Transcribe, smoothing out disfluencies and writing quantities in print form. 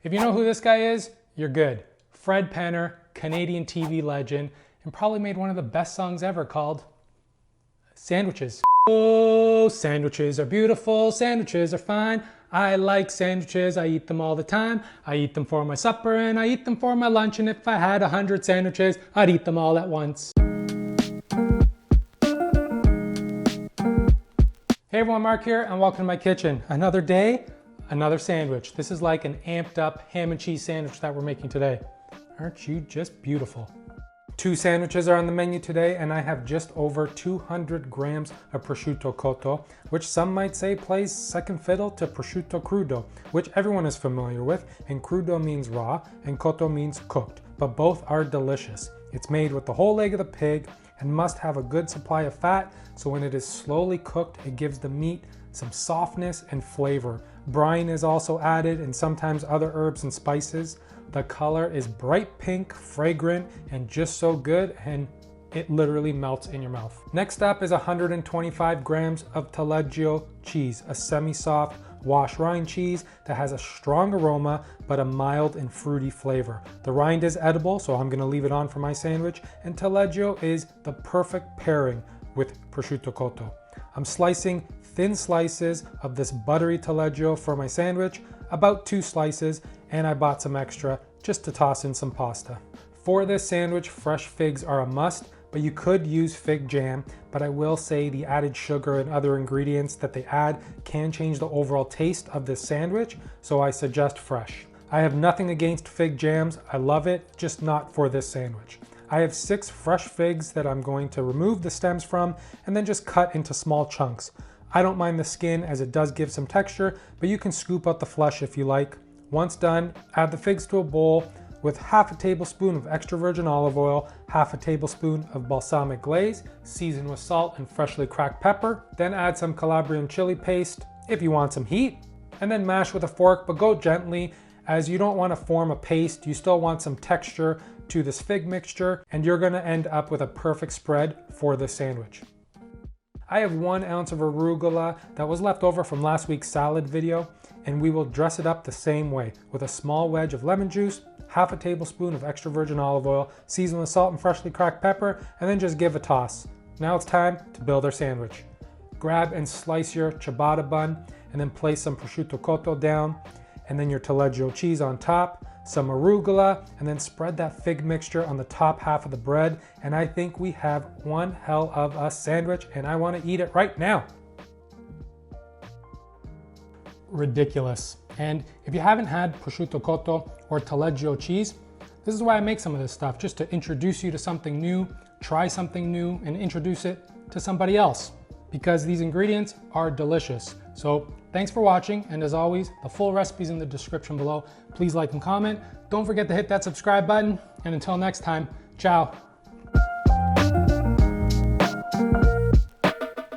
If you know who this guy is, you're good. Fred Penner, Canadian TV legend, and probably made one of the best songs ever called Sandwiches. Oh, sandwiches are beautiful, sandwiches are fine. I like sandwiches, I eat them all the time. I eat them for my supper and I eat them for my lunch. And if I had 100 sandwiches, I'd eat them all at once. Hey everyone, Mark here and welcome to my kitchen. Another day, another sandwich. This is like an amped up ham and cheese sandwich that we're making today. Aren't you just beautiful? 2 sandwiches are on the menu today, and I have just over 200 grams of prosciutto cotto, which some might say plays second fiddle to prosciutto crudo, which everyone is familiar with, and crudo means raw and cotto means cooked, but both are delicious. It's made with the whole leg of the pig and must have a good supply of fat, so when it is slowly cooked, it gives the meat some softness and flavor. Brine is also added and sometimes other herbs and spices. The color is bright pink, fragrant, and just so good, and it literally melts in your mouth. Next up is 125 grams of taleggio cheese, a semi-soft wash rind cheese that has a strong aroma but a mild and fruity flavor. The rind is edible, so I'm gonna leave it on for my sandwich, and taleggio is the perfect pairing with prosciutto cotto. I'm slicing thin slices of this buttery taleggio for my sandwich, about 2 slices, and I bought some extra just to toss in some pasta. For this sandwich, fresh figs are a must, but you could use fig jam, but I will say the added sugar and other ingredients that they add can change the overall taste of this sandwich, so I suggest fresh. I have nothing against fig jams, I love it, just not for this sandwich. I have 6 fresh figs that I'm going to remove the stems from and then just cut into small chunks. I don't mind the skin as it does give some texture, but you can scoop out the flesh if you like. Once done, add the figs to a bowl with half a tablespoon of extra virgin olive oil, half a tablespoon of balsamic glaze, season with salt and freshly cracked pepper. Then add some Calabrian chili paste if you want some heat, and then mash with a fork, but go gently as you don't want to form a paste. You still want some texture to this fig mixture, and you're gonna end up with a perfect spread for this sandwich. I have 1 ounce of arugula that was left over from last week's salad video, and we will dress it up the same way with a small wedge of lemon juice, half a tablespoon of extra virgin olive oil, season with salt and freshly cracked pepper, and then just give a toss. Now it's time to build our sandwich. Grab and slice your ciabatta bun, and then place some prosciutto cotto down, and then your taleggio cheese on top, some arugula, and then spread that fig mixture on the top half of the bread, and I think we have one hell of a sandwich, and I want to eat it right now. Ridiculous. And if you haven't had prosciutto cotto or taleggio cheese, this is why I make some of this stuff, just to introduce you to something new, try something new, and introduce it to somebody else, because these ingredients are delicious. So thanks for watching, and as always, the full recipe's in the description below. Please like and comment. Don't forget to hit that subscribe button, and until next time, ciao.